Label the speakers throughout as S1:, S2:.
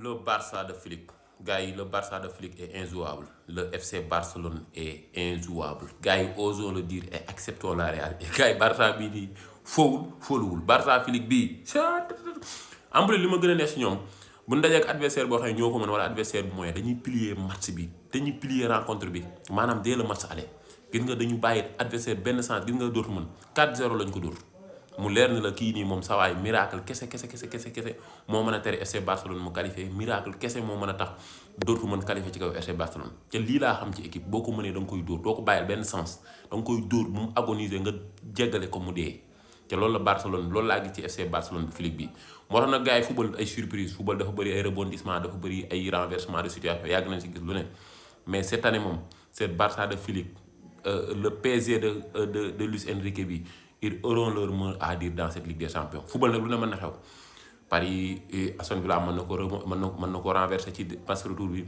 S1: Le Barça de Flick. Gars yi, le Barça de Flick est injouable. Le FC Barcelone est injouable. Gars yi, osons le dire et acceptons la réalité. Gars yi, Barça bii nii fowul Barça Flick bii. En plus li ma gën a neex si ñoom bu ñu dajee ak adversaire boo xam ne ñoo ko mën wala adversaire bu moyen dañuy plier match bi dañuy plier rencontre bi maanaam dès le match aller gis nga dañu bàyyi adversaire benn sens gis nga dootu mën 4-0 lañ ko dóor. mu leer ni la kii nii moom sawaay miracle kese moo mën a tere FC Barcelone mu qualifié miracle kese moo mën a tax dootu mën qualifié ci kaw FC Barcelone te lii laa xam ci équipe boo ko mënee da nga koy dóor doo ko bàyyil benn sens da nga koy dóor mu agoniser nga jéggale ko mu dee te loolu la Barcelone loolu laa gis ci FC Barcelone bi Flick bi moo tax nag gars yi football ay surprise football dafa bëri ay rebondissement dafa bëri ay renversement de situation yàgg nañ si gis lu ne mais cette année moom c'est Barça de Flick le PSG de Luis Enrique bi ils auront leur mot à dire dans cette Ligue des Champions football nag lu ne mën na xew Paris Aston Villa mën na ko renverser ci match retour bi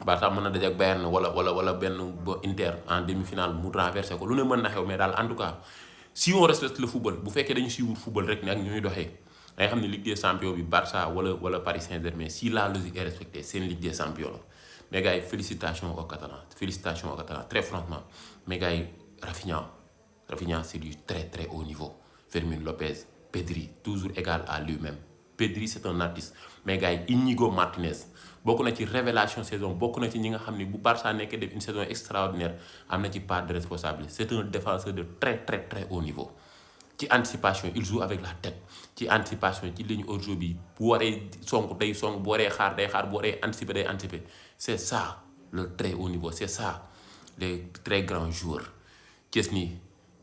S1: Barça mën na daje ak Bayern wala benn ba Inter en demi-finale mu renverser ko lu ne mën na xew mais daal en tout cas si on respecte le football bu fekkee dañu suivre football rek ne ak ñuy doxee da nga xam ne Ligue des Champions bi Barça wala Paris Saint-Germain si la logique est respectée seen Ligue des Champions la mais gars yi félicitations aux Catalans très franchement mais gars yi Rafinha, c'est du très très haut niveau. Fermin Lopez, Pedri, toujours égal à lui-même. Pedri, c'est un artiste. Mais gars, Inigo Martinez, beaucoup na ci révélation saison, beaucoup na ci ñi nga xam ne bu Barça nekkee def une saison extraordinaire, am na ci part de responsabilité. C'est un défenseur de très très très haut niveau. Ci anticipation, il joue avec la tête. Ci anticipation, ci ligne hors-jeu bi, bu waree song day song, bu waree xaar day xaar, bu waree anticiper day anticiper. C'est ça le très haut niveau, c'est ça les très grands joueurs. Chesney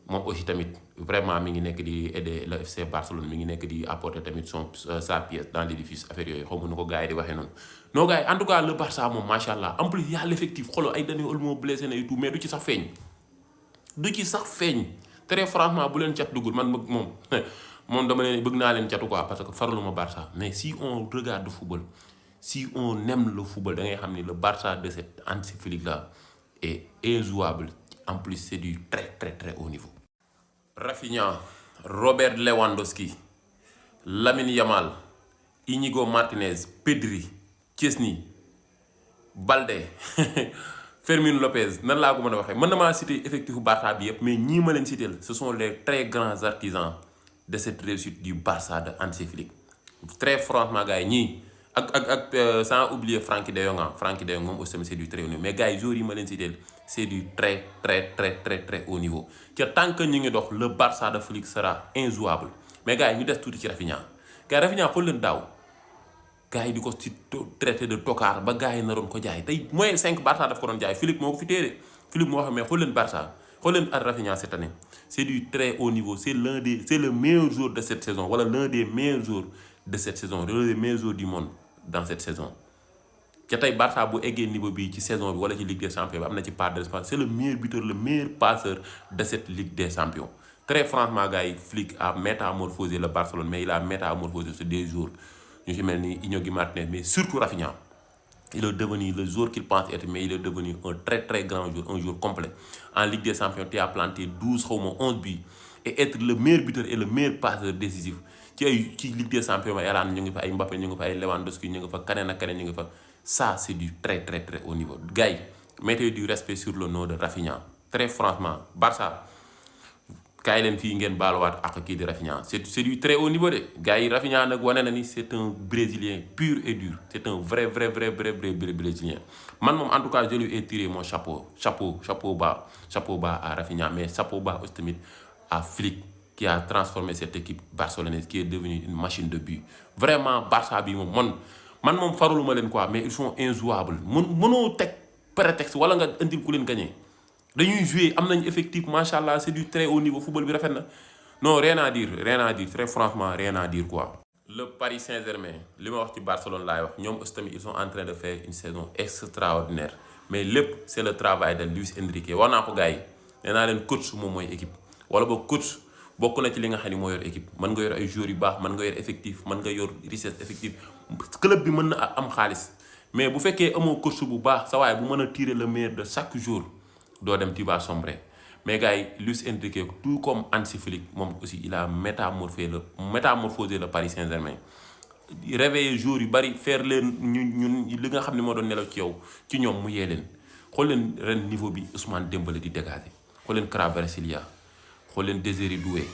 S1: moom aussi tamit vraiment mi ngi nekk di aider le FC Barcelone mi ngi nekk di apporter tamit sa pièce dans l'édifice affaire yooyu xaw ma nu ko gars yi di waxee noonu non gars yi en tout cas le Barça moom macha allah en plus y a l'effectif xoolal ay Dani Olmo blessé na et tout mais du ci sax feeñ très franchement bu leen cat duggul man moom dama leen bëgg naa leen catu quoi parce que faraluma Barça mais si on regarde le football si on aime le football da ngay xam ni le Barça de cette Hansi Flick là est injouable. En plus, c'est du très très très haut niveau. Rafinha, Robert Lewandowski, Lamine Yamal, Inigo Martinez, Pedri, Chesney, Balde, Fermin Lopez, nan laa ko mën a waxee mën na maa citer effectif Barça bi yëpp mais ñii ma leen citer ce sont les très grands artisans de cette réussite du Barça de Hansi Flick. Très franchement gars yi ñii ak sans oublier Frenkie de Jong moom aussi c'est du très haut niveau mais gars yi joueurs yi ma leen citer c'est du très très très très très haut niveau te tant que ñu ngi dox le Barça de Flick sera injouable mais gars yi ñu des tuuti ci Rafinha gars yi Rafinha xool leen daaw gars yi di ko ci traité de tocard ba gars yi naroon ko jaay tey moins 5 Barça daf ko doon jaay Flick moo ko fi téere Flick moo xam mais xool leen Barça xool leen ak Rafinha cette année c'est du très haut niveau c'est le meilleur joueur de cette saison wala l'un des meilleurs joueurs de cette saison l'un des meilleurs joueurs du monde dans cette saison ca tey Barça bu eggee niveau bi ci saison bi wala ci Ligue des Champions bi am na ci part de responsabilité c'est le meilleur buteur le meilleur passeur de cette Ligue des Champions très franchement gars yi Flick a métamorphosé le Barcelone mais il a métamorphosé sur des jours ñu ci mel ni Inigo Martinez mais surtout Rafinha il est devenu le joueur qu'il pense être mais il est devenu un très très grand joueur un joueur complet en Ligue des Champions tu as planté 12 xaw ma 11 buts et être le meilleur buteur et le meilleur passeur décisif ci Ligue des Champions ay Haaland ñu ngi fa ay Mbappé ñu ngi fa ay Lewandowski ñu ngi fa keneen ak keneen ñu ngi fa ça c'est du très très très haut niveau gars yi mettez du respect sur le nom de Rafinha très franchement Barça kaay leen fii ngeen baaluwaat ak kii di Rafinha c'est du très haut niveau de gars yi Rafinha nag wane na ni c'est un Brésilien pur et dur c'est un vrai Brésilien man moom en tout cas je lui ai tiré mon chapeau bas à Rafinha mais chapeau bas aussi tamit à Flick qui a transformé cette équipe barcelonaise qui est devenue une machine de but vraiment Barça bi moom man moom faraluma leen quoi mais ils sont injouables mënoo teg prétexte wala nga indil ku leen gagné dañuy jouer am nañ effectif macha allah c'est du très haut niveau football bi rafet na non rien à dire très franchement rien à dire quoi. le Paris Saint-Germain li ma wax ci Barcelone laay wax ñoom aussi tamit ils sont en train de faire une saison extraordinaire mais lépp c'est le travail de Luis Enrique wax naa ko gars yi nee naa leen coach moom mooy équipe wala boog coach. bokk na ci li nga xam ne moo yor équipe mën nga yor ay joueurs yu baax mën nga yor effectif mën nga yor richesse effective club bi mën na am xaalis mais bu fekkee amoo coach bu baax sa waaye bu mën a tirer le meilleur de chaque jour doo dem tu vas sombrer mais gars yi Luis Enrique tout comme Hansi Flick moom aussi il a métamorphosé le Paris Saint-Germain réveiller jour yu bari faire leen ñun li nga xam ne moo doon nelaw ci yow ci ñoom mu yee leen xool leen ren niveau bi Ousmane Dembélé di dégager xool leen Kvaratskhelia xool leen Désiré Doué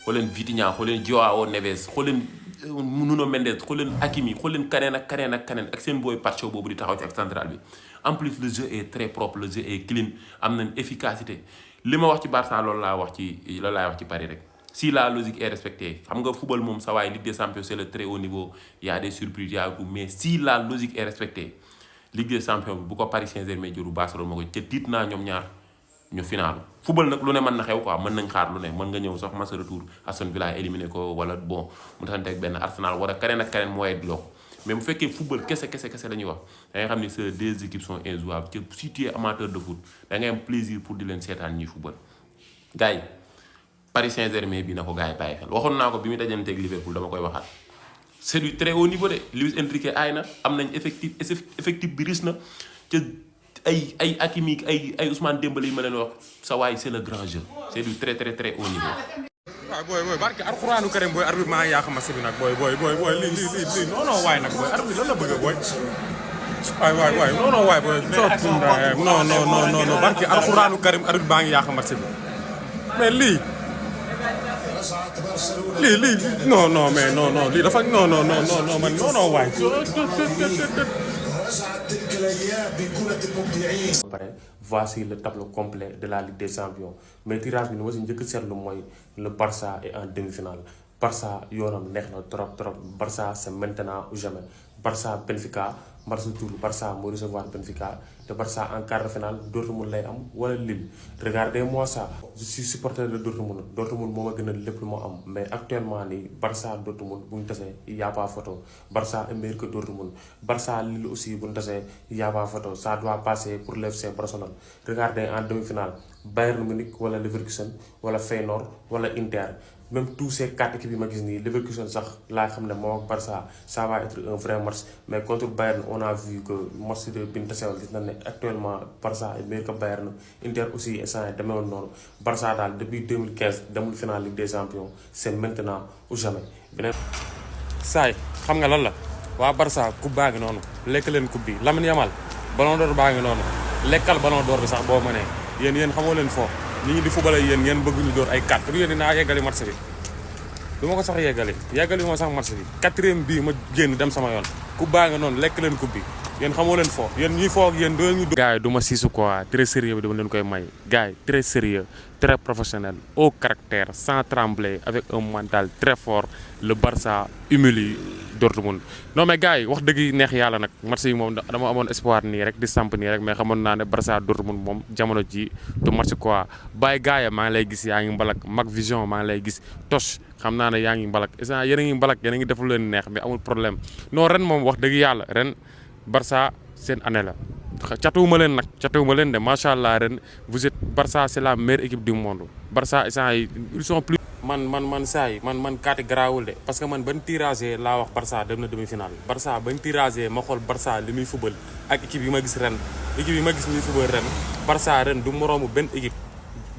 S1: xool leen Vitinha xool leen Joao Neves xool leen Nuno Mendes xool leen Hakimi xool leen kaneen ak seen booy Pacho boobu di taxaw ci ak central bi en plus le jeu est très propre le jeu est clean am nañ efficacité li ma wax ci Barça loolu laay wax ci Paris rek si la logique est respectée xam nga football moom sa waay Ligue des Champions c'est le très haut niveau y a des surprises y a tout mais si la logique est respectée Ligue des Champions bi bu ko Paris Saint-Germain jëru Barcelone moo ko ca tiit naa ñoom ñaar ñu finaalu football nag lu ne mën na xew quoi mën nañ xaar lu ne mën nga ñëw sax match retour Aston Villa éliminé ko wala bon mu tasante ak benn Arsenal wala keneen ak keneen mooy loo ko mais bu fekkee football kese la ñuy wax da ngay xam ni ces deux équipes sont injouables te si tu es amateur de foot da ngay am plaisir pour di leen seetaan ñuy football gars yi Paris Saint-Germain bi na ko gars yi bàyyi xel waxoon naa ko bi mu dajanteeg Liverpool dama koy waxaat c'est du très haut niveau de Luis Enrique aay na am nañ effectif bi risque na ca ay Hakimi ay Ousmane Dembélé yi ma leen wax sa waay c'est le grand jeu c'est du très haut niveau.
S2: waaw booy barke alxuraanu karim booy arbitre maa ngi yàq match bi nag booy lii non waay nag booy arbitre lan la bëgg booy waay non waay booy non barke alxuraanu karim arbitre maa ngi yàq match bi mais lii non lii dafa non man non waay
S3: Après, voici le tableau complet de la Ligue des Champions mais tirage bi ni ma si njëkk seetlu mooy le Barça est en demi-finale Barça yoonam neex na trop Barça c'est maintenant ou jamais Barça Benfica match retour Barça moo recevoir Benfica te Barça en quart de finale Dortmund lay am wala Lille regardez-moi ça je suis supporter de Dortmund moo ma gën a lépp lu moo am mais actuellement nii Barça Dortmund bu ñu tasee y a pas photo Barça est meilleur que Dortmund Barça Lille aussi bu ñu tasee y a pas photo ça doit passer pour l'FC Barcelone regardez en demi-finale Bayern Munich wala Leverkusen wala Feyenoord wala Inter même tous ces quatre équipes yi ma gis nii Leverkusen sax laa xam ne moo ak Barça ça va être un vrai match mais contre Bayern on a vu que match de bi ñu tasewal gis nañ ne actuellement Barça est meilleur que Bayern Inter aussi instant yi demeewul noonu Barça daal depuis 2015 demul finale Ligue des Champions c'est maintenant ou jamais beneen.
S2: saay xam nga lan la waa Barça coupe baa ngi noonu lekk leen coupe bi Lamine Yamal ballon d'or baa ngi noonu lekkal ballon d'or bi sax boo mënee yéen xamoo leen foo ñi ngi di football yéen ngeen bëgg ñu door ay 4 pour yéen dinaa yeggali match bi du ma ko sax yeggali moo sax match bi 4e bii ma génn dem sama yoon coupe baa nga noonu lekk leen coupe bi yéen xamoo leen foo yéen ñuy foo ak yéen doo ñu gars yi du ma siisu quoi très sérieux bi dama leen koy may gars yi très sérieux très professionnel au caractère sans trembler avec un mental très fort le Barça humilie Dortmund non mais gars yi wax dëgg neex yàlla nag match yi moom dama amoon espoir nii rek di samp nii rek mais xamoon naa ne Barça Dortmund moom jamono ji du match quoi bàyyi gars yi maa ngi lay gis yaa ngi mbalak Mac Vision maa ngi lay gis Toch xam naa ne yaa ngi mbalak instant yéen a ngi mbalak yéen a ngi def lu leen neex mais amul problème non ren moom wax dëgg yàlla ren Barça seen année la catuwuma leen de macha allah ren vous êtes Barça c'est la meilleure équipe du monde Barça instant yi ils sont plus man saa yi man kaati garaawul de parce que man ban tirage laa wax Barça dem na demi-finale Barça ban tirage ma xool Barça li muy fubal ak équipe yi ma gis muy fubal ren Barça ren du moroomu benn équipe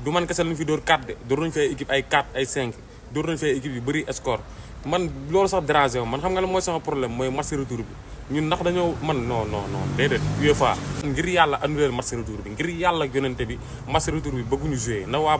S2: du man kese lañu fi dóor 4 de dóor nañu fay équipe ay 4 ay 5 dóor nañu fay équipe yu bëri score man loolu sax dérangé man xam nga la mooy sama problème mooy match retour bi ñun ndax dañoo man non déedéet UEFA ngir yàlla annuler match retour bi ngir yàlla yonente bi match retour bi bëgguñu jouer na waa